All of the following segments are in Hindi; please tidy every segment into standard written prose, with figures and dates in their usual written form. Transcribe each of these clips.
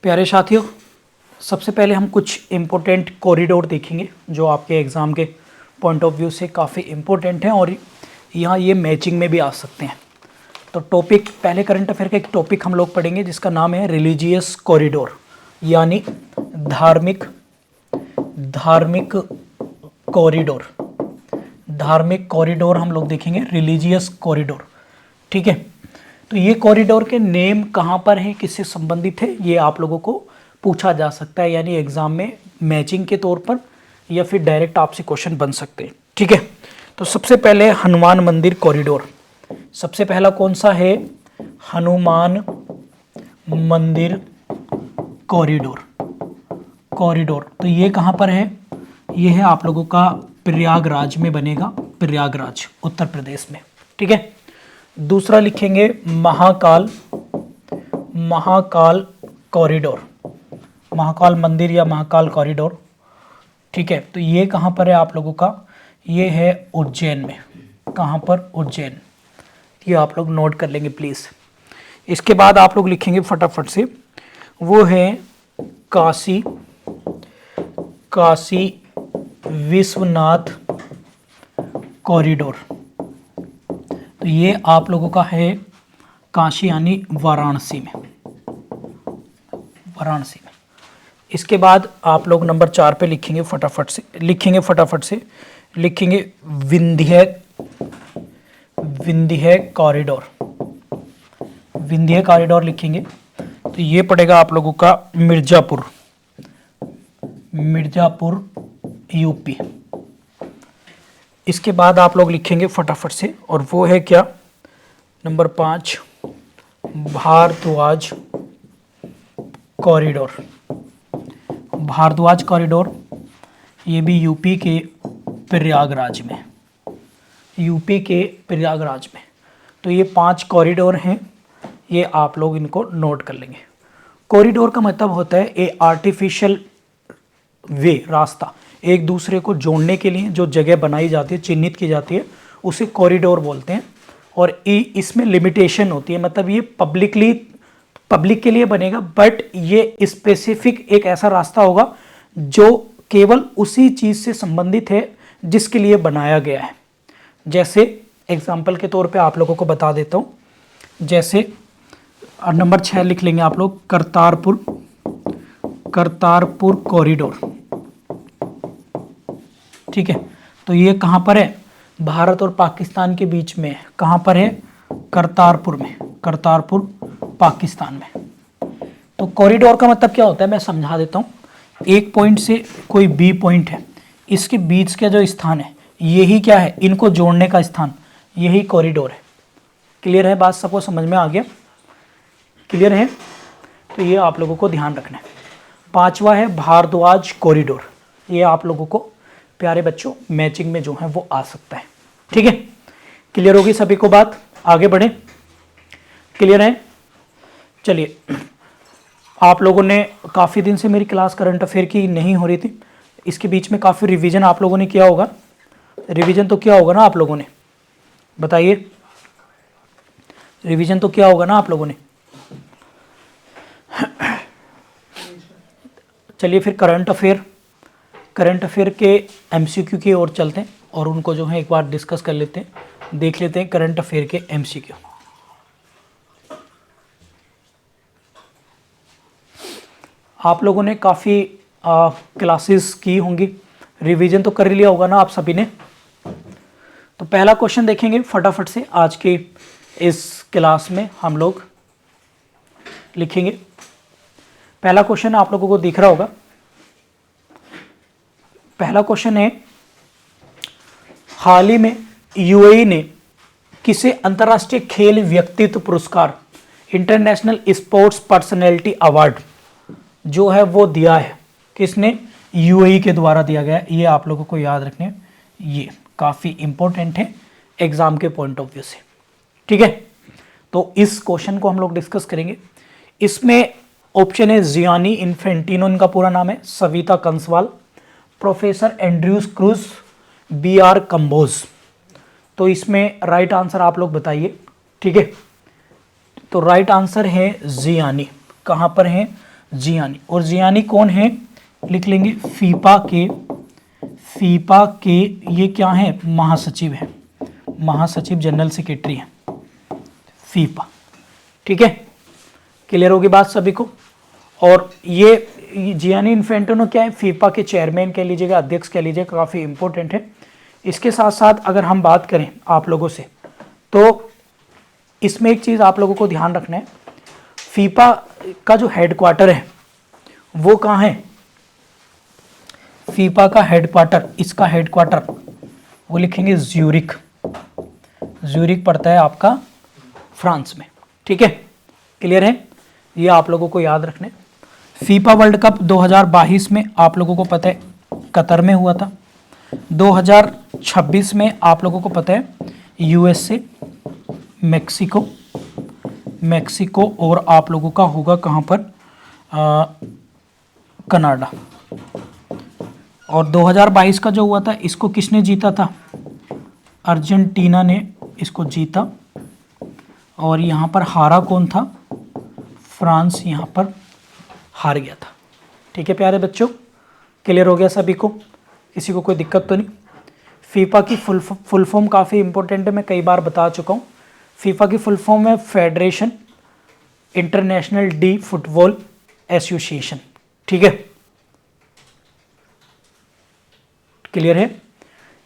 प्यारे साथियों, सबसे पहले हम कुछ इम्पोर्टेंट कॉरिडोर देखेंगे जो आपके एग्ज़ाम के पॉइंट ऑफ व्यू से काफ़ी इम्पोर्टेंट हैं और यहाँ ये मैचिंग में भी आ सकते हैं। तो टॉपिक, पहले करंट अफेयर का एक टॉपिक हम लोग पढ़ेंगे जिसका नाम है रिलीजियस कॉरिडोर, यानी धार्मिक कॉरिडोर। धार्मिक कॉरिडोर हम लोग देखेंगे, रिलीजियस कॉरिडोर। ठीक है, तो ये कॉरिडोर के नेम कहाँ पर हैं, किससे संबंधित है, ये आप लोगों को पूछा जा सकता है, यानी एग्जाम में मैचिंग के तौर पर या फिर डायरेक्ट आपसे क्वेश्चन बन सकते हैं। ठीक है, तो सबसे पहले हनुमान मंदिर कॉरिडोर। सबसे पहला कौन सा है? हनुमान मंदिर कॉरिडोर। तो ये कहाँ पर है? ये है आप लोगों का प्रयागराज में बनेगा, प्रयागराज उत्तर प्रदेश में। ठीक है, दूसरा लिखेंगे महाकाल कॉरिडोर, महाकाल मंदिर या महाकाल कॉरिडोर। ठीक है, तो ये कहाँ पर है आप लोगों का? ये है उज्जैन में। कहाँ पर? उज्जैन। ये आप लोग नोट कर लेंगे प्लीज़। इसके बाद आप लोग लिखेंगे फटाफट से, वो है काशी विश्वनाथ कॉरिडोर। तो ये आप लोगों का है काशी यानी वाराणसी में। इसके बाद आप लोग नंबर 4 पे लिखेंगे फटाफट से लिखेंगे विंध्य कॉरिडोर लिखेंगे। तो ये पड़ेगा आप लोगों का मिर्जापुर यूपी। इसके बाद आप लोग लिखेंगे फटाफट से, और वो है क्या? Number 5 Bharadwaj corridor. ये भी यूपी के प्रयागराज में। तो ये 5 कॉरिडोर हैं, ये आप लोग इनको नोट कर लेंगे। कॉरिडोर का मतलब होता है ए आर्टिफिशियल वे, रास्ता, एक दूसरे को जोड़ने के लिए जो जगह बनाई जाती है, चिन्हित की जाती है, उसे कॉरिडोर बोलते हैं। और इसमें लिमिटेशन होती है, मतलब ये पब्लिक के लिए बनेगा, बट ये स्पेसिफिक एक ऐसा रास्ता होगा जो केवल उसी चीज़ से संबंधित है जिसके लिए बनाया गया है। जैसे एग्जाम्पल के तौर पे आप लोगों को बता देता हूँ, जैसे नंबर 6 लिख लेंगे आप लोग, करतारपुर कॉरिडोर। ठीक है, तो ये कहाँ पर है? भारत और पाकिस्तान के बीच में। कहाँ पर है? करतारपुर पाकिस्तान में। तो कॉरिडोर का मतलब क्या होता है मैं समझा देता हूँ। एक पॉइंट से कोई बी पॉइंट है, इसके बीच का जो स्थान है, यही क्या है? इनको जोड़ने का स्थान, यही कॉरिडोर है। क्लियर है बात? सबको समझ में आ गया? क्लियर है? तो ये आप लोगों को ध्यान रखना है। 5वां है भारद्वाज कॉरिडोर। ये आप लोगों को प्यारे बच्चों मैचिंग में जो है वो आ सकता है। ठीक है, क्लियर होगी सभी को बात? आगे बढ़े। क्लियर है? चलिए, आप लोगों ने काफ़ी दिन से मेरी क्लास करंट अफेयर की नहीं हो रही थी, इसके बीच में काफ़ी रिवीजन आप लोगों ने किया होगा। रिवीजन तो किया होगा ना आप लोगों ने? बताइए, रिवीजन तो किया होगा ना आप लोगों ने? चलिए फिर करंट अफेयर के एमसीक्यू की ओर चलते हैं और उनको जो है एक बार डिस्कस कर लेते हैं, देख लेते हैं करंट अफेयर के एमसीक्यू। आप लोगों ने काफ़ी क्लासेस की होंगी, रिवीजन तो कर लिया होगा ना आप सभी ने। तो पहला क्वेश्चन देखेंगे फटाफट से, आज की इस क्लास में हम लोग लिखेंगे। पहला क्वेश्चन आप लोगों को दिख रहा होगा। पहला क्वेश्चन है, हाल ही में यूएई ने किसे अंतर्राष्ट्रीय खेल व्यक्तित्व पुरस्कार, इंटरनेशनल स्पोर्ट्स पर्सनैलिटी अवार्ड जो है वो दिया है? किसने? यूएई के द्वारा दिया गया। ये आप लोगों को याद रखने, ये काफ़ी इंपॉर्टेंट है एग्जाम के पॉइंट ऑफ व्यू से। ठीक है, तो इस क्वेश्चन को हम लोग डिस्कस करेंगे। इसमें ऑप्शन है जियानी इन्फेंटिनो, इनका पूरा नाम है, Savita Kanswal, professor Andrews Cruz, B R Kamboj. तो इसमें राइट आंसर आप लोग बताइए। ठीक है, तो राइट आंसर है जियानी। कहाँ पर है? जियानी। और जियानी कौन है, लिख लेंगे फीपा के ये क्या है, महासचिव है, महासचिव जनरल सेक्रेटरी है फीपा। ठीक है, क्लियर होगी बात सभी को। और ये जियानी इन्फेंटिनो क्या है, फीफा के चेयरमैन कह लीजिएगा, अध्यक्ष कह लीजिएगा, काफ़ी इंपॉर्टेंट है। इसके साथ साथ अगर हम बात करें आप लोगों से, तो इसमें एक चीज़ आप लोगों को ध्यान रखना है, फीफा का जो हेडक्वार्टर है वो कहाँ है, फीफा का हेडक्वार्टर, इसका हेडक्वार्टर वो लिखेंगे ज्यूरिख, ज्यूरिख पड़ता है आपका फ्रांस में। ठीक है, क्लियर है, ये आप लोगों को याद रखने। फीफा वर्ल्ड कप 2022 में आप लोगों को पता है कतर में हुआ था, 2026 में आप लोगों को पता है यूएसए, मैक्सिको और आप लोगों का होगा कहाँ पर, कनाडा। और 2022 का जो हुआ था इसको किसने जीता था, अर्जेंटीना ने इसको जीता। और यहाँ पर हारा कौन था, फ्रांस यहाँ पर हार गया था। ठीक है प्यारे बच्चों, क्लियर हो गया सभी को, किसी को कोई दिक्कत तो नहीं। फीफा की फुल फॉर्म काफ़ी इंपॉर्टेंट है, मैं कई बार बता चुका हूँ। फीफा की फुल फॉर्म है federation international D football association. ठीक है, क्लियर है,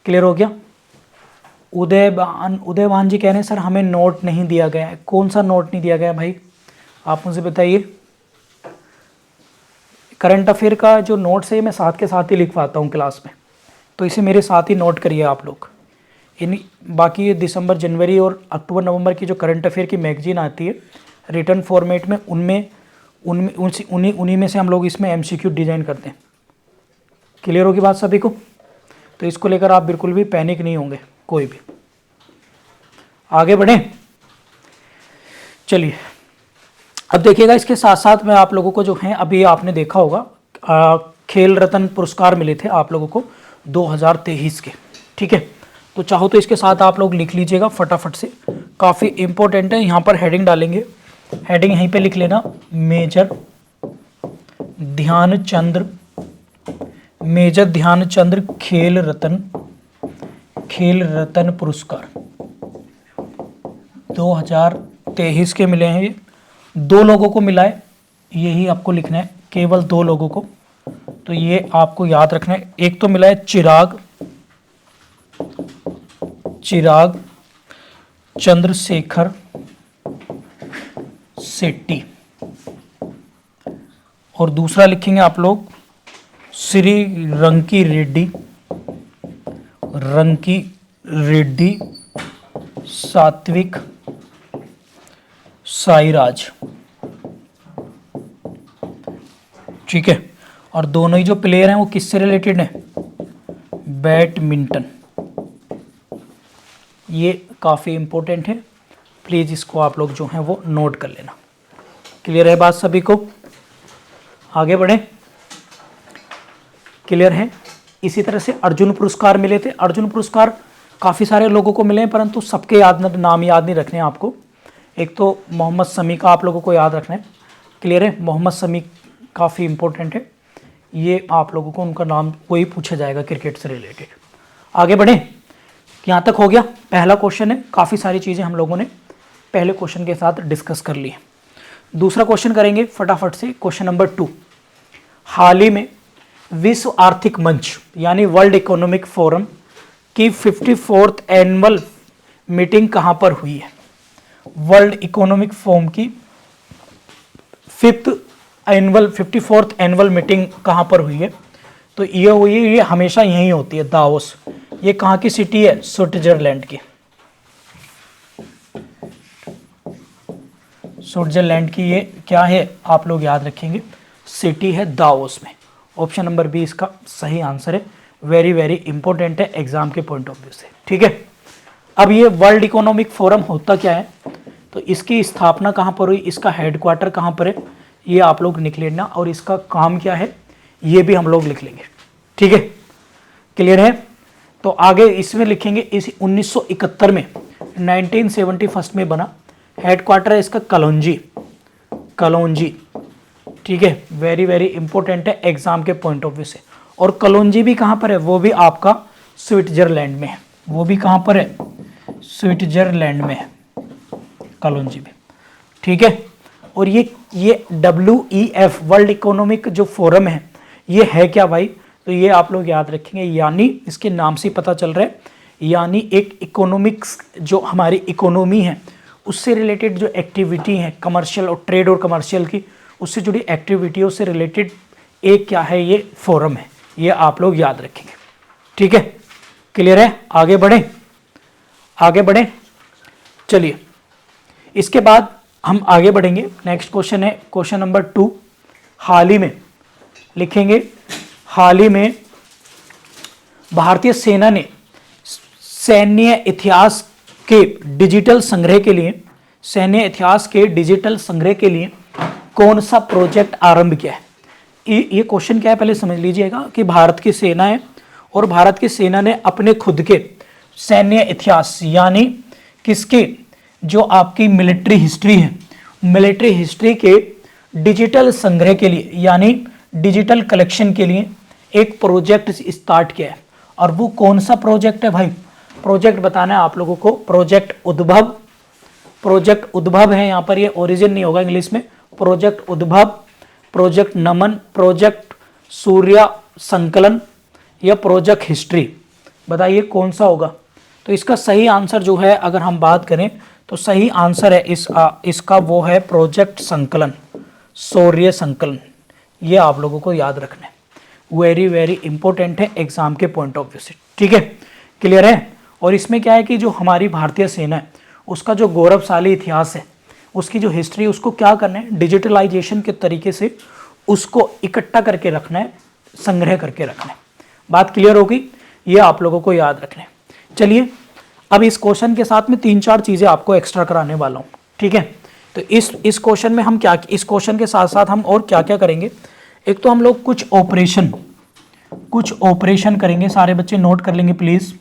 क्लियर हो गया। उदयवान जी कह रहे हैं सर हमें नोट नहीं दिया गया है। कौन सा नोट नहीं दिया गया भाई, आप मुझे बताइए। करंट अफेयर का जो नोट्स है मैं साथ के साथ ही लिखवाता हूँ क्लास में, तो इसे मेरे साथ ही नोट करिए आप लोग। इन बाकी दिसंबर, जनवरी और अक्टूबर, नवंबर की जो करंट अफेयर की मैगजीन आती है रिटर्न फॉर्मेट में, उन्हीं में से हम लोग इसमें एमसीक्यू डिज़ाइन करते हैं। क्लियर होगी बात सभी को, तो इसको लेकर आप बिल्कुल भी पैनिक नहीं होंगे कोई भी। आगे बढ़ें, चलिए अब देखिएगा। इसके साथ साथ मैं आप लोगों को जो है, अभी आपने देखा होगा खेल रत्न पुरस्कार मिले थे आप लोगों को 2023 के। ठीक है, तो चाहो तो इसके साथ आप लोग लिख लीजिएगा फटाफट से, काफ़ी इंपॉर्टेंट है। यहाँ पर हेडिंग डालेंगे, हेडिंग यहीं पे लिख लेना, मेजर ध्यानचंद्र खेल रत्न पुरस्कार 2023 के मिले हैं। ये 2 लोगों को मिला है, यही आपको लिखना है, केवल 2 लोगों को, तो ये आपको याद रखना है। एक तो मिला है चिराग चंद्रशेखर शेट्टी, और दूसरा लिखेंगे आप लोग श्री रंकी रेड्डी सात्विक साईराज। ठीक है, और दोनों ही जो प्लेयर हैं वो किससे रिलेटेड हैं, बैडमिंटन। ये काफ़ी इंपॉर्टेंट है, प्लीज़ इसको आप लोग जो हैं वो नोट कर लेना। क्लियर है बात सभी को, आगे बढ़ें। क्लियर है। इसी तरह से अर्जुन पुरस्कार मिले थे। अर्जुन पुरस्कार काफ़ी सारे लोगों को मिले हैं, परंतु सबके नाम याद नहीं रखने हैं आपको। एक तो मोहम्मद शमी का आप लोगों को याद रखना है। क्लियर है, मोहम्मद शमी काफ़ी इंपॉर्टेंट है, ये आप लोगों को उनका नाम कोई पूछा जाएगा क्रिकेट से रिलेटेड। आगे बढ़ें, यहाँ तक हो गया। पहला क्वेश्चन है, काफ़ी सारी चीज़ें हम लोगों ने पहले क्वेश्चन के साथ डिस्कस कर ली है। दूसरा क्वेश्चन करेंगे फटाफट से, क्वेश्चन नंबर 2। हाल ही में विश्व आर्थिक मंच यानी वर्ल्ड इकोनॉमिक फोरम की 54th एनुअल मीटिंग कहाँ पर हुई है। वर्ल्ड इकोनॉमिक फोरम की 54th एनुअल मीटिंग कहाँ पर हुई है, तो ये हुई है, ये हमेशा यहीं होती है, दावोस। ये कहाँ की सिटी है, स्विट्जरलैंड की। स्विट्जरलैंड की ये क्या है, आप लोग याद रखेंगे, सिटी है दावोस में। ऑप्शन नंबर बी इसका सही आंसर है। वेरी वेरी इंपॉर्टेंट है एग्जाम के पॉइंट ऑफ व्यू से। ठीक है, अब ये वर्ल्ड इकोनॉमिक फोरम होता क्या है, तो इसकी स्थापना कहाँ पर हुई, इसका हेडक्वार्टर कहाँ पर है, ये आप लोग लिख लेना, और इसका काम क्या है ये भी हम लोग लिख लेंगे। ठीक है, क्लियर है। तो आगे इसमें लिखेंगे, इस 1971 में 1971 में बना, हेडक्वार्टर है इसका कलौंजी ठीक है, वेरी वेरी इंपॉर्टेंट है एग्जाम के पॉइंट ऑफ व्यू से। और कलौंजी भी कहाँ पर है, वो भी आपका स्विट्जरलैंड में है, वो भी कहाँ पर है, स्विट्जरलैंड में है कलौंजी भी, ठीक है। और ये WEF वर्ल्ड इकोनॉमिक जो फोरम है, ये है क्या भाई, तो ये आप लोग याद रखेंगे, यानी इसके नाम से पता चल रहा है, यानी एक इकोनॉमिक्स जो हमारी इकोनॉमी है उससे रिलेटेड जो एक्टिविटी है कमर्शियल और ट्रेड और कमर्शियल की, उससे जुड़ी एक्टिविटियों से रिलेटेड एक क्या है, ये फोरम है, ये आप लोग याद रखेंगे, ठीक है। क्लियर है, आगे बढ़े, आगे बढ़े, चलिए इसके बाद हम आगे बढ़ेंगे। नेक्स्ट क्वेश्चन है क्वेश्चन नंबर 2। हाल ही में लिखेंगे, हाल ही में भारतीय सेना ने सैन्य इतिहास के डिजिटल संग्रह के लिए, सैन्य इतिहास के डिजिटल संग्रह के लिए कौन सा प्रोजेक्ट आरंभ किया है। ये क्वेश्चन क्या है पहले समझ लीजिएगा कि भारत की सेना है और भारत की सेना ने अपने खुद के सैन्य इतिहास यानी किसके, जो आपकी मिलिट्री हिस्ट्री है, मिलिट्री हिस्ट्री के डिजिटल संग्रह के लिए यानी डिजिटल कलेक्शन के लिए एक प्रोजेक्ट स्टार्ट किया है। और वो कौन सा प्रोजेक्ट है भाई, प्रोजेक्ट बताना है आप लोगों को, प्रोजेक्ट उद्भव, प्रोजेक्ट उद्भव है यहाँ पर, ये ओरिजिन नहीं होगा इंग्लिश में, प्रोजेक्ट उद्भव, प्रोजेक्ट नमन, प्रोजेक्ट सूर्य संकलन या प्रोजेक्ट हिस्ट्री, बताइए कौन सा होगा। तो इसका सही आंसर जो है अगर हम बात करें तो सही आंसर है इसका वो है प्रोजेक्ट संकलन, सूर्य संकलन, ये आप लोगों को याद रखना है, वेरी वेरी इंपॉर्टेंट है एग्जाम के पॉइंट ऑफ व्यू से, ठीक है। क्लियर है। और इसमें क्या है कि जो हमारी भारतीय सेना है उसका जो गौरवशाली इतिहास है, उसकी जो हिस्ट्री, उसको क्या करना है, डिजिटलाइजेशन के तरीके से उसको इकट्ठा करके रखना है, संग्रह करके रखना है। बात क्लियर होगी, ये आप लोगों को याद रखना है। चलिए अब इस क्वेश्चन के साथ में 3-4 चीज़ें आपको एक्स्ट्रा कराने वाला हूँ, ठीक है। तो इस क्वेश्चन में हम क्या, इस क्वेश्चन के साथ साथ हम और क्या क्या करेंगे, एक तो हम लोग कुछ ऑपरेशन करेंगे, सारे बच्चे नोट कर लेंगे प्लीज़।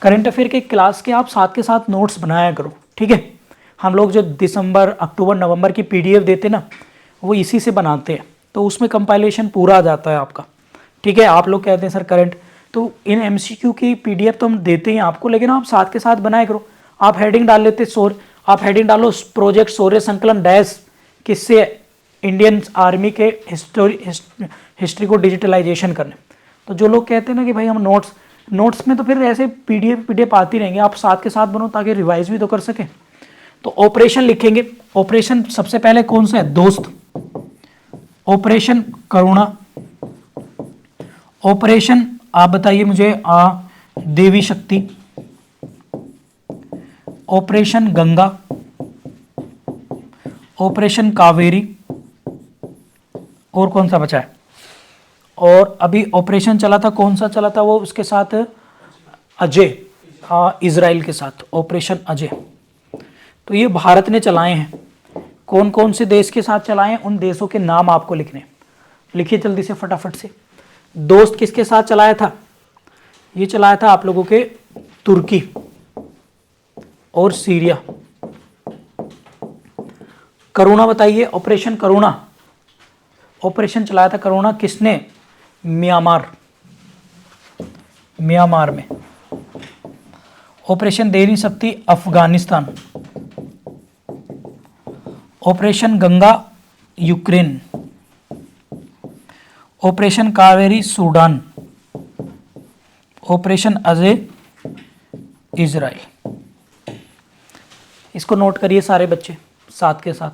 करंट अफेयर के क्लास के आप साथ के साथ नोट्स बनाया करो, ठीक है। हम लोग जो दिसंबर, अक्टूबर, नवंबर की PDF देते ना, वो इसी से बनाते हैं, तो उसमें कंपाइलेशन पूरा आ जाता है आपका, ठीक है। आप लोग कहते हैं सर करंट, तो इन MCQ की PDF तो हम देते हैं आपको, लेकिन आप साथ के साथ बनाया करो। आप हेडिंग डाल लेते, आप हेडिंग डालो प्रोजेक्ट शौर्य संकलन डैश, किससे, इंडियन आर्मी के हिस्ट्री को डिजिटलाइजेशन करने। तो जो लोग कहते हैं ना कि भाई हम नोट्स में तो फिर ऐसे PDF आती रहेंगे, आप साथ के साथ बनो ताकि रिवाइज भी तो कर सकें। तो ऑपरेशन लिखेंगे, ऑपरेशन सबसे पहले कौन सा है दोस्त, ऑपरेशन करुणा, ऑपरेशन आप बताइए मुझे देवी शक्ति, ऑपरेशन गंगा, ऑपरेशन कावेरी, और कौन सा बचा है, और अभी ऑपरेशन चला था, कौन सा चला था वो, उसके साथ अजय, इजराइल के साथ ऑपरेशन अजय। तो ये भारत ने चलाए हैं, कौन कौन से देश के साथ चलाए हैं, उन देशों के नाम आपको लिखने, लिखिए जल्दी से फटाफट से। दोस्त किसके साथ चलाया था, ये चलाया था आप लोगों के तुर्की और सीरिया। करुणा बताइए, ऑपरेशन करुणा, ऑपरेशन चलाया था करुणा किसने, म्यांमार में। ऑपरेशन देवी शक्ति Afghanistan, operation Ganga Ukraine, operation Kaveri Sudan, operation Ajay Israel. इसको नोट करिए सारे बच्चे साथ के साथ,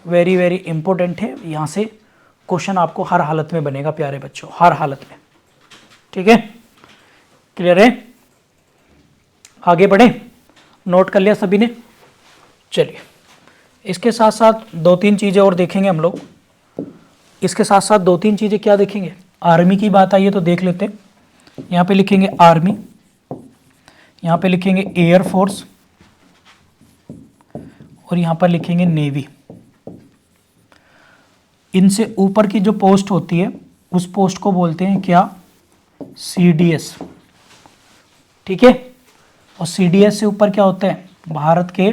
वेरी वेरी इंपॉर्टेंट है, यहाँ से क्वेश्चन आपको हर हालत में बनेगा प्यारे बच्चों, हर हालत में, ठीक है। क्लियर है, आगे बढ़े, नोट कर लिया सभी ने। चलिए इसके साथ साथ 2-3 चीज़ें और देखेंगे हम लोग, इसके साथ साथ 2-3 चीज़ें क्या देखेंगे, आर्मी की बात आई है तो देख लेते हैं। यहाँ पे लिखेंगे आर्मी, यहाँ पे लिखेंगे एयरफोर्स, और यहाँ पर लिखेंगे नेवी। इनसे ऊपर की जो पोस्ट होती है उस पोस्ट को बोलते हैं क्या, CDS, ठीक है। और CDS से ऊपर क्या होता है, भारत के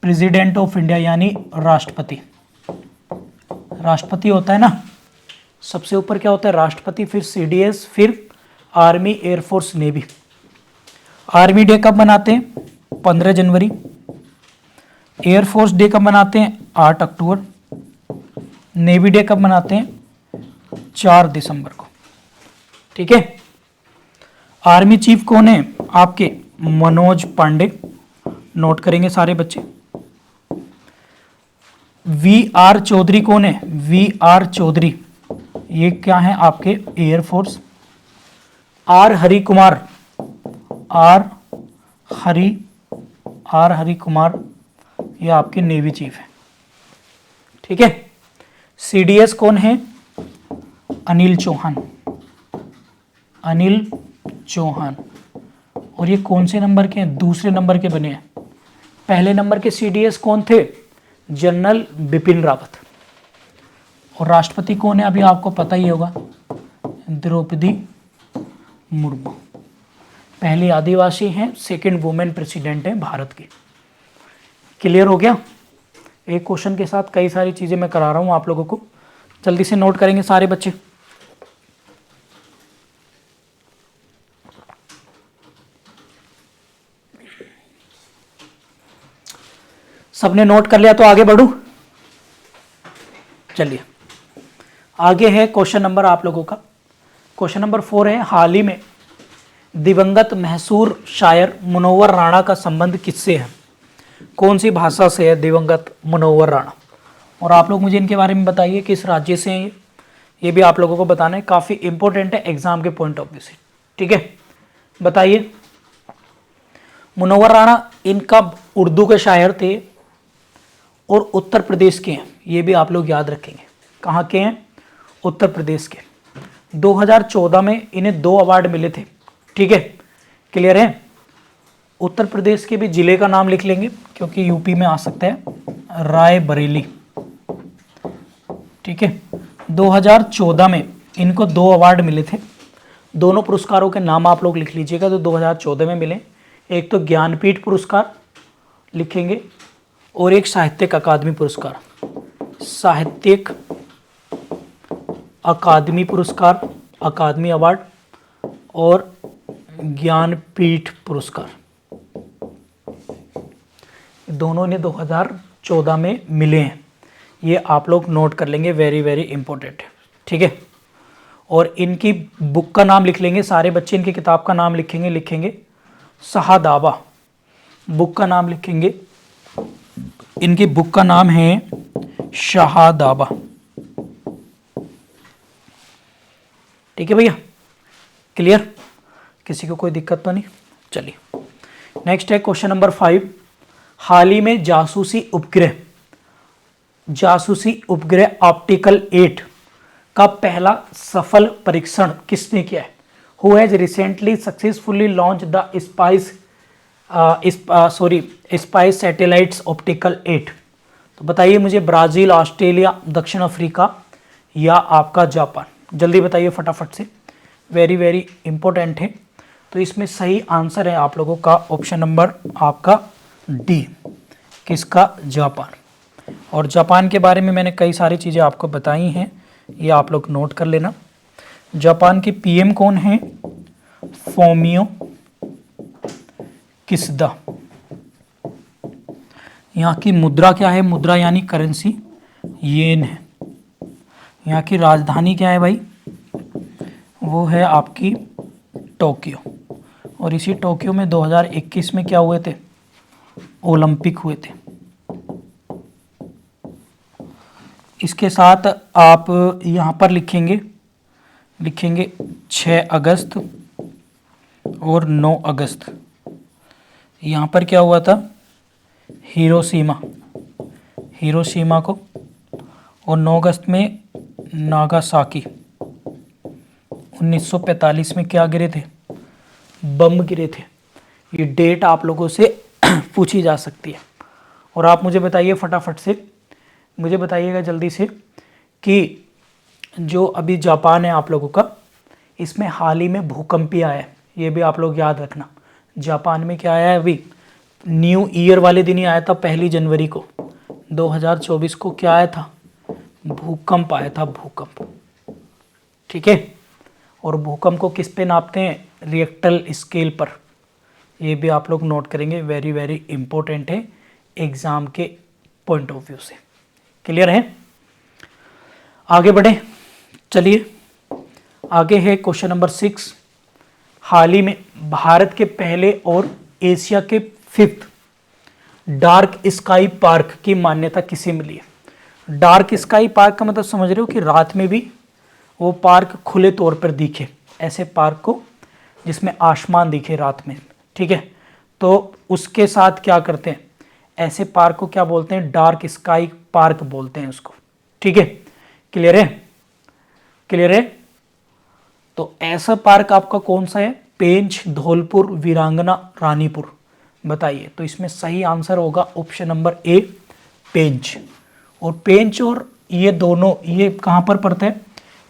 प्रेसिडेंट ऑफ इंडिया यानी राष्ट्रपति, राष्ट्रपति होता है ना, सबसे ऊपर क्या होता है, राष्ट्रपति, फिर CDS, फिर army, air force, navy. Army day कब मनाते हैं? 15 जनवरी। एयरफोर्स डे कब मनाते हैं? 8 अक्टूबर। नेवी डे कब मनाते हैं? 4 दिसंबर को। ठीक है। आर्मी चीफ कौन है आपके? मनोज पांडे। नोट करेंगे सारे बच्चे। VR चौधरी कौन है? VR चौधरी, ये क्या है आपके? Air force. R Hari Kumar, R Hari Kumar, ये आपके नेवी चीफ है। ठीक है। CDS कौन है? अनिल चौहान, अनिल चौहान। और ये कौन से नंबर के हैं? दूसरे नंबर के बने हैं। पहले नंबर के CDS कौन थे? जनरल बिपिन रावत। और राष्ट्रपति कौन है? अभी आपको पता ही होगा, द्रौपदी मुर्मू। पहली आदिवासी हैं, सेकंड वुमेन प्रेसिडेंट हैं भारत की। क्लियर हो गया? एक क्वेश्चन के साथ कई सारी चीजें मैं करा रहा हूं आप लोगों को, जल्दी से नोट करेंगे सारे बच्चे। सबने नोट कर लिया तो आगे बढ़ूं? चलिए आगे है क्वेश्चन नंबर आप लोगों का। क्वेश्चन नंबर 4 है, हाल ही में दिवंगत मशहूर शायर मुनव्वर राणा का संबंध किससे है? कौन सी भाषा से है दिवंगत मुनव्वर राणा? और आप लोग मुझे इनके बारे में बताइए, किस राज्य से हैं ये भी आप लोगों को बताना है। काफ़ी इंपॉर्टेंट है एग्जाम के पॉइंट ऑफ व्यू से। ठीक है, बताइए। मुनव्वर राणा इनका उर्दू के शायर थे और उत्तर प्रदेश के हैं, ये भी आप लोग याद रखेंगे। कहाँ के हैं? उत्तर प्रदेश के। 2014 में इन्हें 2 अवार्ड मिले थे। ठीक है, क्लियर है? उत्तर प्रदेश के भी जिले का नाम लिख लेंगे क्योंकि यूपी में आ सकता है, रायबरेली। ठीक है, 2014 में इनको 2 अवार्ड मिले थे। दोनों पुरस्कारों के नाम आप लोग लिख लीजिएगा जो 2014 में मिले। एक तो ज्ञानपीठ पुरस्कार लिखेंगे और एक साहित्यिक अकादमी पुरस्कार। साहित्यिक अकादमी पुरस्कार, अकादमी अवार्ड, और ज्ञानपीठ पुरस्कार, दोनों ने 2014 में मिले हैं। ये आप लोग नोट कर लेंगे, वेरी वेरी इंपॉर्टेंट है। ठीक है, और इनकी बुक का नाम लिख लेंगे सारे बच्चे, इनकी किताब का नाम लिखेंगे शहादाबा। बुक का नाम लिखेंगे, इनकी बुक का नाम है शहादाबा। ठीक है भैया, क्लियर? किसी को कोई दिक्कत तो नहीं? चलिए नेक्स्ट है क्वेश्चन नंबर 5। हाल ही में जासूसी उपग्रह ऑप्टिकल 8 का पहला सफल परीक्षण किसने किया है? Who has recently successfully launch the spice satellites optical 8। तो बताइए मुझे, ब्राजील, ऑस्ट्रेलिया, दक्षिण अफ्रीका या आपका जापान? जल्दी बताइए फटाफट से, वेरी वेरी इंपॉर्टेंट है। तो इसमें सही आंसर है आप लोगों का ऑप्शन नंबर आपका डी। किसका? जापान। और जापान के बारे में मैंने कई सारी चीज़ें आपको बताई हैं, ये आप लोग नोट कर लेना। जापान के PM कौन है? फोमियो किसदा। यहाँ की मुद्रा क्या है? मुद्रा यानी करेंसी येन है। यहाँ की राजधानी क्या है भाई? वो है आपकी टोक्यो। और इसी टोक्यो में 2021 में क्या हुए थे? ओलंपिक हुए थे। इसके साथ आप यहाँ पर लिखेंगे 6 अगस्त और 9 अगस्त। यहाँ पर क्या हुआ था? हिरोशिमा को। और 9 अगस्त में नागासाकी। 1945 में क्या गिरे थे? बम गिरे थे। ये डेट आप लोगों से पूछी जा सकती है। और आप मुझे बताइए फटाफट से, मुझे बताइएगा जल्दी से कि जो अभी जापान है आप लोगों का, इसमें हाल ही में भूकंप आया है, ये भी आप लोग याद रखना। जापान में क्या आया है? अभी न्यू ईयर वाले दिन ही आया था, 1 जनवरी को 2024 को क्या आया था? भूकंप आया था, भूकंप। ठीक है, और भूकंप को किस पे नापते हैं? रिएक्टर स्केल पर। ये भी आप लोग नोट करेंगे, वेरी वेरी इंपॉर्टेंट है एग्जाम के पॉइंट ऑफ व्यू से। क्लियर है? आगे बढ़े, चलिए आगे है क्वेश्चन नंबर 6। हाल ही में भारत के पहले और एशिया के 5th डार्क स्काई पार्क की मान्यता किसे मिली है? डार्क स्काई पार्क का मतलब समझ रहे हो कि रात में भी वो पार्क खुले तौर पर दिखे, ऐसे पार्क को जिसमें आसमान दिखे रात में। ठीक है, तो उसके साथ क्या करते हैं, ऐसे पार्क को क्या बोलते हैं? डार्क स्काई पार्क बोलते हैं उसको। ठीक है, क्लियर है? क्लियर है? तो ऐसा पार्क आपका कौन सा है? पेंच, धौलपुर, वीरांगना, रानीपुर। बताइए। तो इसमें सही आंसर होगा ऑप्शन नंबर ए, पेंच। और पेंच और ये दोनों, ये कहाँ पर पड़ते हैं?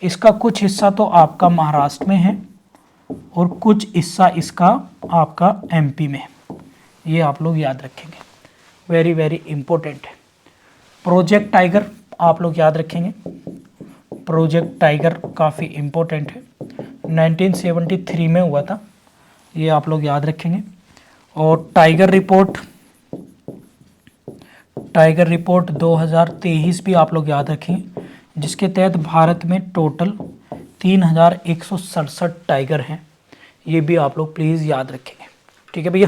इसका कुछ हिस्सा तो आपका महाराष्ट्र में है और कुछ हिस्सा इसका आपका एमपी में है। ये आप लोग याद रखेंगे, वेरी वेरी इंपॉर्टेंट है। प्रोजेक्ट टाइगर आप लोग याद रखेंगे, प्रोजेक्ट टाइगर काफ़ी इंपॉर्टेंट है, 1973 में हुआ था, ये आप लोग याद रखेंगे। और टाइगर रिपोर्ट 2023 भी आप लोग याद रखेंगे, जिसके तहत भारत में टोटल 3167 टाइगर हैं। ये भी आप लोग प्लीज़ याद रखेंगे। ठीक है भैया,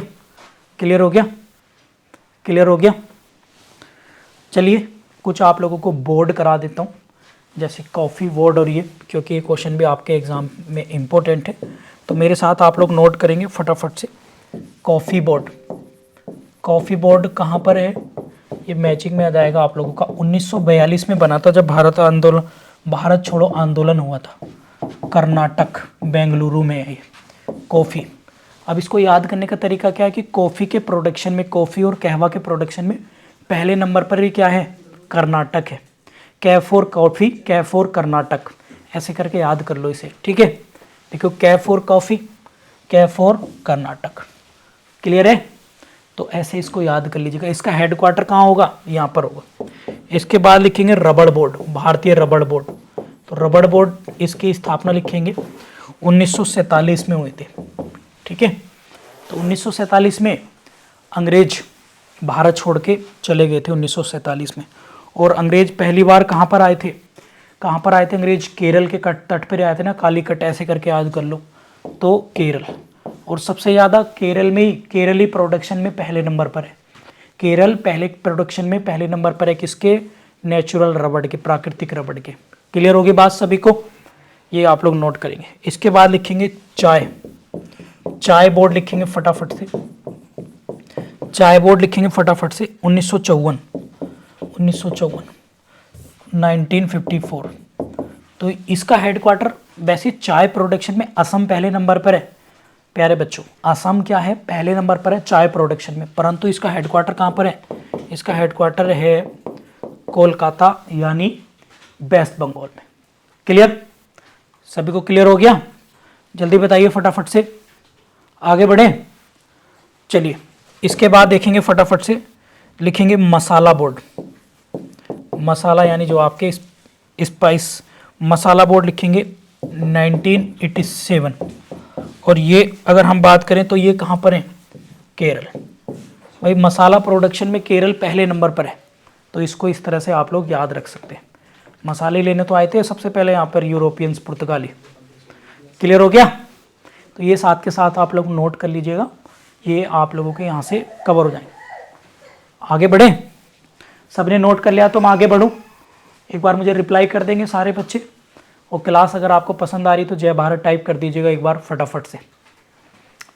क्लियर हो गया? क्लियर हो गया? चलिए कुछ आप लोगों को बोर्ड करा देता हूँ, जैसे कॉफ़ी बोर्ड और ये, क्योंकि ये क्वेश्चन भी आपके एग्ज़ाम में इम्पोर्टेंट है, तो मेरे साथ आप लोग नोट करेंगे फटाफट से। कॉफ़ी बोर्ड कहाँ पर है? ये मैचिंग में आ जाएगा आप लोगों का। 1942 में बना था, जब भारत छोड़ो आंदोलन हुआ था। कर्नाटक, बेंगलुरु में है ये कॉफ़ी। अब इसको याद करने का तरीका क्या है कि कॉफ़ी के प्रोडक्शन में, कॉफ़ी और कहवा के प्रोडक्शन में पहले नंबर पर ही क्या है? कर्नाटक है। Kaif for coffee, Kaif for Karnataka, ऐसे करके याद कर लो इसे। ठीक है, देखो Kaif for coffee, Kaif for Karnataka. Clear है? तो ऐसे इसको याद कर लीजिएगा। इसका हेडक्वार्टर कहाँ होगा? यहाँ पर होगा। इसके बाद लिखेंगे रबड़ बोर्ड, भारतीय रबड़ बोर्ड। तो रबड़ बोर्ड, इसकी स्थापना लिखेंगे 1947 में हुए थे। ठीक है, तो 1947 में अंग्रेज भारत छोड़ के चले गए थे 1947 में। और अंग्रेज पहली बार कहाँ पर आए थे? कहाँ पर आए थे अंग्रेज? केरल के तट पर आए थे ना, कालीकट, ऐसे करके याद कर लो। तो केरल, और सबसे ज़्यादा केरल में ही, केरली प्रोडक्शन में पहले नंबर पर है। केरल पहले प्रोडक्शन में पहले नंबर पर है, किसके? नेचुरल रबड़ के, प्राकृतिक रबड़ के। क्लियर होगी बात सभी को? ये आप लोग नोट करेंगे। इसके बाद लिखेंगे चाय बोर्ड लिखेंगे फटाफट से। चाय बोर्ड लिखेंगे फटाफट से। 1954 1954। तो इसका हेडक्वार्टर, वैसे चाय प्रोडक्शन में असम पहले नंबर पर है प्यारे बच्चों। असम क्या है? पहले नंबर पर है चाय प्रोडक्शन में, परंतु इसका हेडक्वार्टर कहाँ पर है? इसका हेडक्वार्टर है कोलकाता, यानी वेस्ट बंगाल में। क्लियर? सभी को क्लियर हो गया? जल्दी बताइए फटाफट से, आगे बढ़े। चलिए इसके बाद देखेंगे फटाफट से, लिखेंगे मसाला बोर्ड। मसाला यानी जो आपके स्पाइस, मसाला बोर्ड लिखेंगे 1987। और ये अगर हम बात करें तो ये कहाँ पर है? केरल। भाई मसाला प्रोडक्शन में केरल पहले नंबर पर है, तो इसको इस तरह से आप लोग याद रख सकते हैं। मसाले लेने तो आए थे सबसे पहले यहाँ पर यूरोपियंस, पुर्तगाली। क्लियर हो गया? तो ये साथ के साथ आप लोग नोट कर लीजिएगा, ये आप लोगों के यहाँ से कवर हो जाएंगे। आगे बढ़े? सबने नोट कर लिया तो मैं आगे बढ़ूँ? एक बार मुझे रिप्लाई कर देंगे सारे बच्चे। और क्लास अगर आपको पसंद आ रही तो जय भारत टाइप कर दीजिएगा एक बार फटाफट से।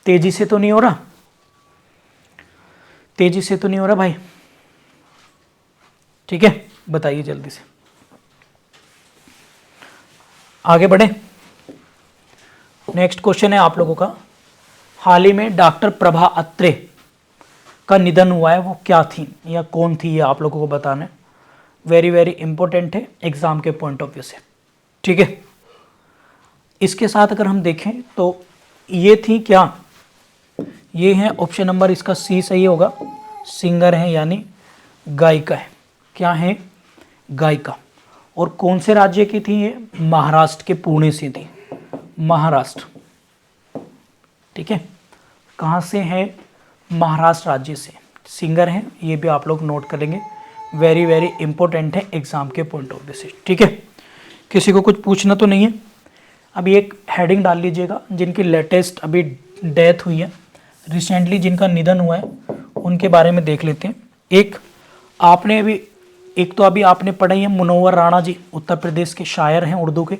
तेजी से तो नहीं हो रहा? तेजी से तो नहीं हो रहा भाई? ठीक है, बताइए जल्दी से, आगे बढ़े। नेक्स्ट क्वेश्चन है आप लोगों का, हाल ही में डॉक्टर प्रभा अत्रे का निधन हुआ है, वो क्या थी या कौन थी, ये आप लोगों को बताना है। वेरी वेरी इंपॉर्टेंट है एग्जाम के पॉइंट ऑफ व्यू से। ठीक है, इसके साथ अगर हम देखें तो ये थी क्या? ये है ऑप्शन नंबर इसका सी सही होगा, सिंगर है यानी गायिका है। क्या है? गायिका। और कौन से राज्य की थी ये? महाराष्ट्र के पुणे से थी, महाराष्ट्र। ठीक है, कहाँ से है? महाराष्ट्र राज्य से। सिंगर हैं, ये भी आप लोग नोट करेंगे, वेरी वेरी इंपॉर्टेंट है एग्जाम के पॉइंट ऑफ व्यू से। ठीक है, किसी को कुछ पूछना तो नहीं है? अभी एक हेडिंग डाल लीजिएगा, जिनकी लेटेस्ट अभी डेथ हुई है, रिसेंटली जिनका निधन हुआ है, उनके बारे में देख लेते हैं। एक तो अभी आपने पढ़ा ही है, मुनव्वर राणा जी, उत्तर प्रदेश के शायर हैं उर्दू के,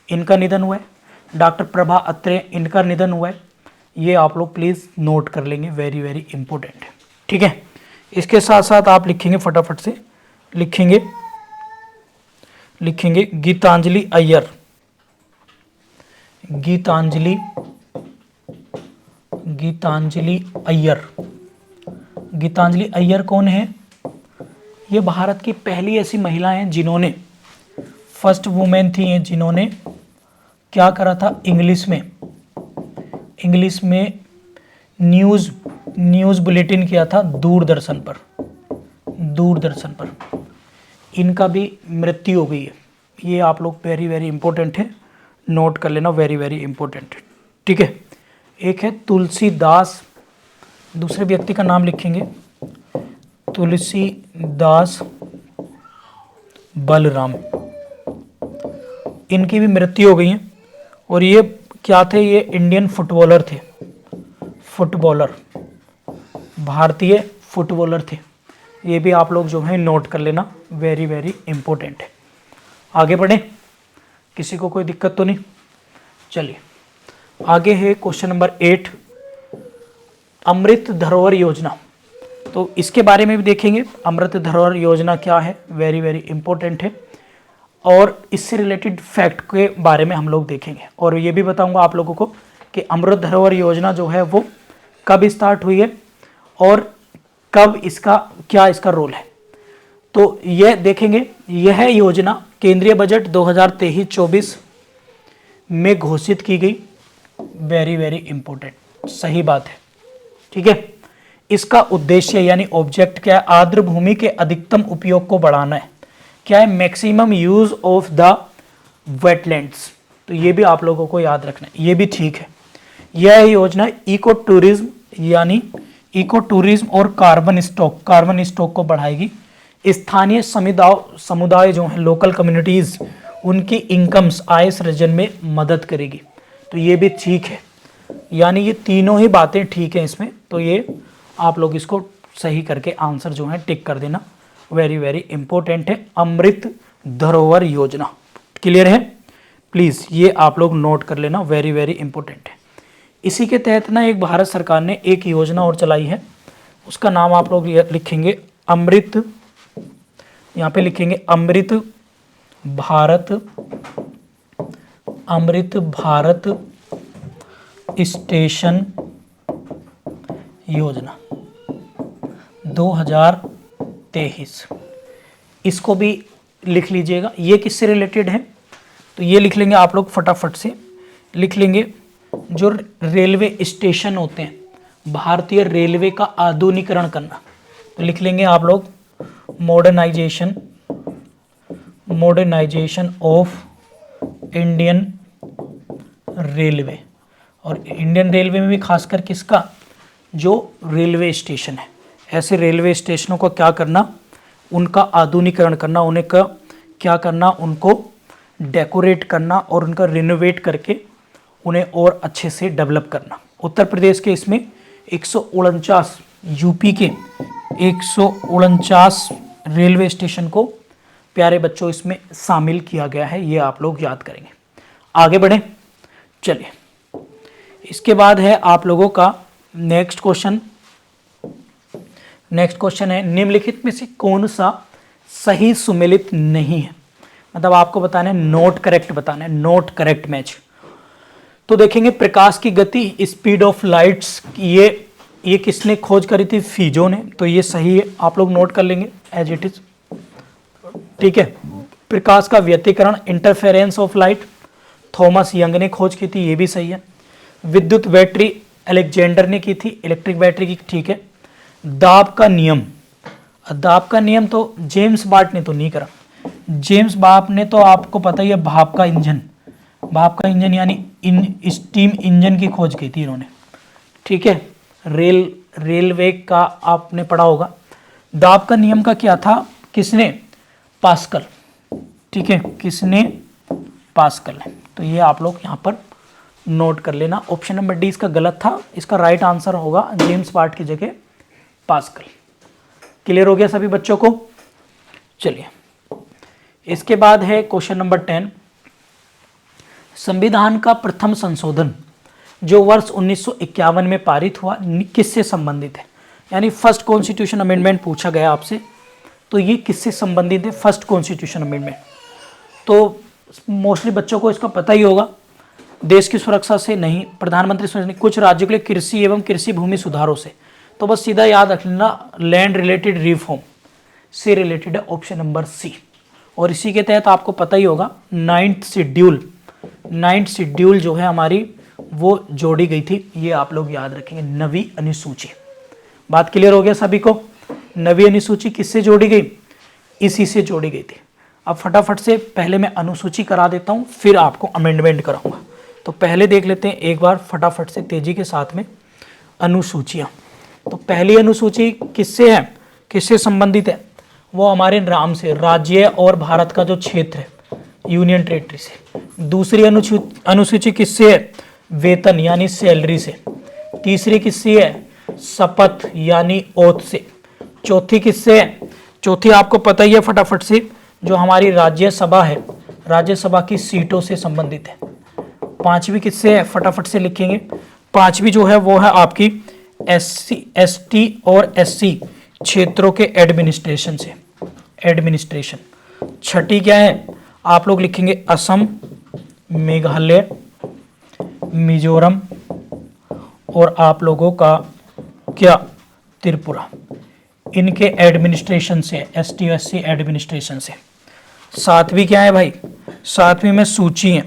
इनका निधन हुआ है। डॉक्टर प्रभा अत्रे, इनका निधन हुआ है। ये आप लोग प्लीज़ नोट कर लेंगे, वेरी वेरी इंपॉर्टेंट है। ठीक है, इसके साथ साथ आप लिखेंगे, फटाफट से लिखेंगे गीतांजलि अय्यर। गीतांजलि अय्यर। गीतांजलि अय्यर कौन है? ये भारत की पहली ऐसी महिला हैं जिन्होंने, फर्स्ट वुमेन थी ये, जिन्होंने क्या करा था? इंग्लिश में न्यूज़ बुलेटिन किया था दूरदर्शन पर। इनका भी मृत्यु हो गई है। ये आप लोग वेरी वेरी इंपॉर्टेंट है, नोट कर लेना, वेरी वेरी इंपॉर्टेंट। ठीक है, एक है तुलसीदास, दूसरे व्यक्ति का नाम लिखेंगे तुलसीदास बलराम, इनकी भी मृत्यु हो गई है। और ये क्या थे? ये इंडियन फुटबॉलर थे, भारतीय फुटबॉलर थे। ये भी आप लोग जो है नोट कर लेना, वेरी वेरी इंपॉर्टेंट है। आगे बढ़े, किसी को कोई दिक्कत तो नहीं? चलिए आगे है क्वेश्चन नंबर 8, अमृत धरोहर योजना। तो इसके बारे में भी देखेंगे, अमृत धरोहर योजना क्या है, वेरी वेरी इंपॉर्टेंट है। और इससे रिलेटेड फैक्ट के बारे में हम लोग देखेंगे, और ये भी बताऊंगा आप लोगों को कि अमृत धरोहर योजना जो है वो कब स्टार्ट हुई है और कब इसका रोल है। तो यह देखेंगे, यह योजना केंद्रीय बजट 2023-24 में घोषित की गई, वेरी वेरी इंपॉर्टेंट, सही बात है। ठीक है, इसका उद्देश्य यानी ऑब्जेक्ट क्या है? आर्द्र भूमि के अधिकतम उपयोग को बढ़ाना है। क्या है? Maximum use of the wetlands. तो ये भी आप लोगों को याद रखना है, ये भी ठीक है। यह योजना इको टूरिज्म और कार्बन स्टॉक को बढ़ाएगी। स्थानीय समुदाय जो है, लोकल कम्युनिटीज, उनकी इनकम्स, आय सृजन में मदद करेगी। तो ये भी ठीक है, यानी ये तीनों ही बातें ठीक हैं इसमें। तो ये आप लोग इसको सही करके आंसर जो है टिक कर देना, वेरी वेरी इंपॉर्टेंट है अमृत धरोहर योजना। क्लियर है? प्लीज़ ये आप लोग नोट कर लेना, वेरी वेरी इंपॉर्टेंट है। इसी के तहत ना एक भारत सरकार ने एक योजना और चलाई है, उसका नाम आप लोग लिखेंगे अमृत, यहाँ पे लिखेंगे अमृत भारत स्टेशन योजना 2023। इसको भी लिख लीजिएगा। ये किससे रिलेटेड है? तो ये लिख लेंगे आप लोग, फटाफट से लिख लेंगे, जो रेलवे स्टेशन होते हैं, भारतीय रेलवे का आधुनिकीकरण करना। तो लिख लेंगे आप लोग मॉडर्नाइजेशन ऑफ इंडियन रेलवे। और इंडियन रेलवे में भी खासकर किसका? जो रेलवे स्टेशन है, ऐसे रेलवे स्टेशनों को क्या करना? उनका आधुनिकीकरण करना, उन्हें का क्या करना? उनको डेकोरेट करना और उनका रिनोवेट करके उन्हें और अच्छे से डेवलप करना। उत्तर प्रदेश के इसमें 149, यूपी के 149 रेलवे स्टेशन को प्यारे बच्चों इसमें शामिल किया गया है, ये आप लोग याद करेंगे। आगे बढ़ें, चलिए। इसके बाद है आप लोगों का नेक्स्ट क्वेश्चन है, निम्नलिखित में से कौन सा सही सुमेलित नहीं है? मतलब आपको बताना है, नोट करेक्ट बताना है, नोट करेक्ट मैच। तो देखेंगे प्रकाश की गति, स्पीड ऑफ लाइट्स, ये किसने खोज करी थी? फीजो ने। तो ये सही है, आप लोग नोट कर लेंगे एज इट इज। ठीक है, प्रकाश का व्यतिकरण, interference of light, Thomas young ने खोज की थी, ये भी सही है। विद्युत बैटरी अलेक्जेंडर ने की थी, इलेक्ट्रिक बैटरी की, ठीक है। दाब का नियम तो जेम्स वाट ने तो नहीं करा, जेम्स बाप ने तो आपको पता ही है भाप का इंजन यानी स्टीम इंजन की खोज की थी इन्होंने। ठीक है, रेलवे का आपने पढ़ा होगा। दाब का नियम का क्या था, किसने, पास्कल। ठीक है, किसने, पास्कल है। तो ये आप लोग यहाँ पर नोट कर लेना। ऑप्शन नंबर डी इसका गलत था, इसका राइट आंसर होगा जेम्स वाट की जगह पास्कल। क्लियर हो गया सभी बच्चों को। चलिए, इसके बाद है क्वेश्चन नंबर 10। संविधान का प्रथम संशोधन जो वर्ष 1951 में पारित हुआ किससे संबंधित है, यानी फर्स्ट कॉन्स्टिट्यूशन अमेंडमेंट पूछा गया आपसे, तो ये किससे संबंधित है फर्स्ट कॉन्स्टिट्यूशन अमेंडमेंट। तो मोस्टली बच्चों को इसका पता ही होगा, देश की सुरक्षा से नहीं, प्रधानमंत्री सुरक्षा, कुछ राज्यों के लिए कृषि एवं कृषि भूमि सुधारों से। तो बस सीधा याद रख लेना, लैंड रिलेटेड रिफॉर्म से रिलेटेड है ऑप्शन नंबर सी। और इसी के तहत आपको पता ही होगा नाइन्थ शेड्यूल जो है हमारी वो जोड़ी गई थी, ये आप लोग याद रखेंगे, नवी अनुसूची। बात क्लियर हो गया सभी को। नवी अनुसूची किससे जोड़ी गई, इसी से जोड़ी गई थी। अब फटाफट से पहले मैं अनुसूची करा देता हूँ, फिर आपको अमेंडमेंट कराऊंगा। तो पहले देख लेते हैं एक बार फटाफट से तेजी के साथ में अनुसूचियाँ। तो पहली अनुसूची किससे है, किससे संबंधित है, वो हमारे नाम से, राज्य और भारत का जो क्षेत्र है, यूनियन टेरिटरी से। दूसरी अनुसूची किससे है, वेतन यानी सैलरी से। तीसरी किससे है, शपथ यानी ओथ से। चौथी किससे है, चौथी आपको पता ही है फटाफट से, जो हमारी राज्यसभा है, राज्यसभा की सीटों से संबंधित है। पांचवी किससे है, फटाफट से लिखेंगे, पांचवी जो है वो है आपकी SC ST और SC क्षेत्रों के एडमिनिस्ट्रेशन से, एडमिनिस्ट्रेशन। छठी क्या है, आप लोग लिखेंगे असम, मेघालय, मिजोरम और आप लोगों का क्या, त्रिपुरा, इनके एडमिनिस्ट्रेशन से, ST SC एडमिनिस्ट्रेशन से। सातवीं क्या है भाई, सातवीं में सूची है,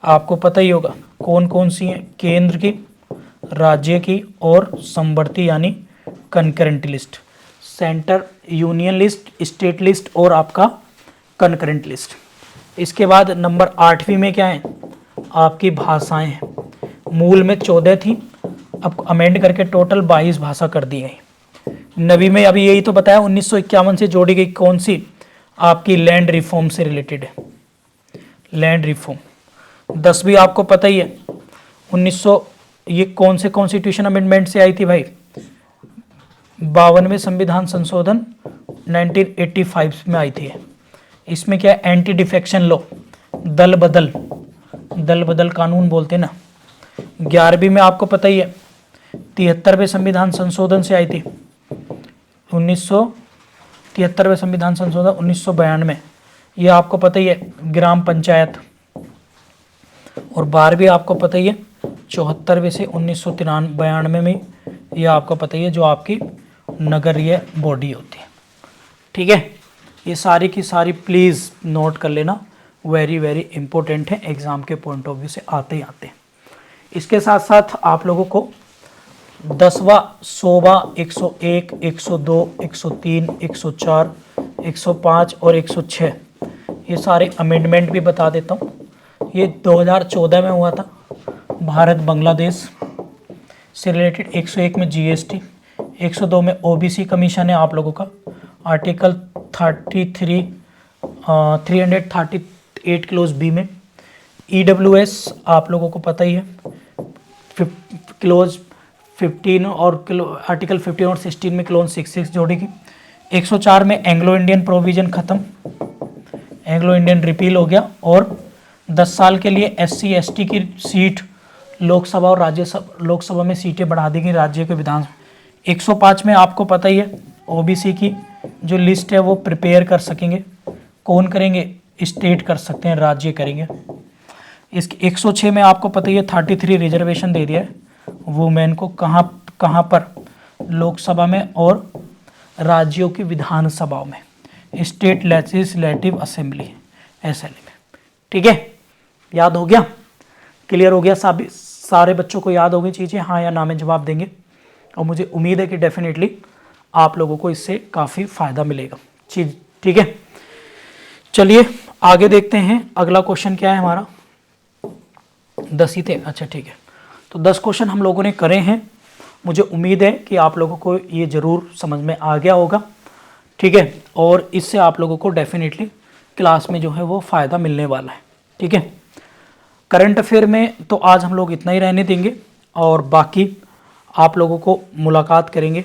आपको पता ही होगा कौन कौन सी हैं, केंद्र की, राज्य की और समवर्ती यानी concurrent list, centre, union list, state list और आपका कंकरेंट लिस्ट। इसके बाद नंबर 8वीं में क्या है, आपकी भाषाएं हैं। मूल में 14 थी, अब अमेंड करके टोटल 22 भाषा कर दी गई। 9वीं में अभी यही तो बताया 1951 से जोड़ी गई, कौन सी, आपकी लैंड रिफॉर्म से रिलेटेड है, लैंड रिफॉर्म। 10वीं आपको पता ही है 1900, ये कौन से कॉन्स्टिट्यूशन अमेंडमेंट से आई थी भाई, 52वें संविधान संशोधन 1985 में आई थी। इसमें क्या है, एंटी डिफेक्शन लॉ, दल बदल कानून बोलते हैं ना। 11वीं में आपको पता ही है 73वें संविधान संशोधन से आई थी, 1973वें संविधान संशोधन 1992, ये आपको पता ही है ग्राम पंचायत। और 12वीं आपको पता ही है 74वें से 1992 में, ये आपको पता ही है जो आपकी नगरीय बॉडी होती है। ठीक है, ये सारी की सारी प्लीज़ नोट कर लेना, वेरी वेरी इंपॉर्टेंट है, एग्जाम के पॉइंट ऑफ व्यू से आते ही आते हैं। इसके साथ साथ आप लोगों को 10वां, 100वां, 101, 102, 103, 104, 105 और 106 ये सारे अमेंडमेंट भी बता देता हूँ। ये 2014 में हुआ था, भारत बांग्लादेश से रिलेटेड। 101 में GST, 102 में OBC कमीशन है आप लोगों का, आर्टिकल 338 क्लोज बी में। EWS आप लोगों को पता ही है, क्लोज 15 और आर्टिकल 15 और 16 में क्लोज 66 जोड़ेगी। 104 में एंग्लो इंडियन प्रोविजन खत्म, एंग्लो इंडियन रिपील हो गया। और 10 साल के लिए SC ST की सीट लोकसभा और राज्यसभा, लोकसभा में सीटें बढ़ा दी गई राज्य के विधान। 105 में आपको पता ही है OBC की जो लिस्ट है वो प्रिपेयर कर सकेंगे, कौन करेंगे, स्टेट कर सकते हैं, राज्य करेंगे। इसके 106 में आपको पता ही है 33 रिजर्वेशन दे दिया है वुमेन को, कहाँ पर, लोकसभा में और राज्यों की विधानसभाओं में, स्टेट लेजिस्लेटिव असेंबली SLA में। ठीक है, याद हो गया, क्लियर हो गया, सारे बच्चों को याद हो गई चीज़ें, हाँ या ना में जवाब देंगे। और मुझे उम्मीद है कि डेफिनेटली आप लोगों को इससे काफ़ी फ़ायदा मिलेगा चीज। ठीक है, चलिए आगे देखते हैं अगला क्वेश्चन क्या है हमारा। 10 ही थे, अच्छा ठीक है। तो 10 क्वेश्चन हम लोगों ने करे हैं। मुझे उम्मीद है कि आप लोगों को ये ज़रूर समझ में आ गया होगा, ठीक है। और इससे आप लोगों को डेफिनेटली क्लास में जो है वो फ़ायदा मिलने वाला है, ठीक है। करंट अफेयर में तो आज हम लोग इतना ही रहने देंगे और बाकी आप लोगों को मुलाकात करेंगे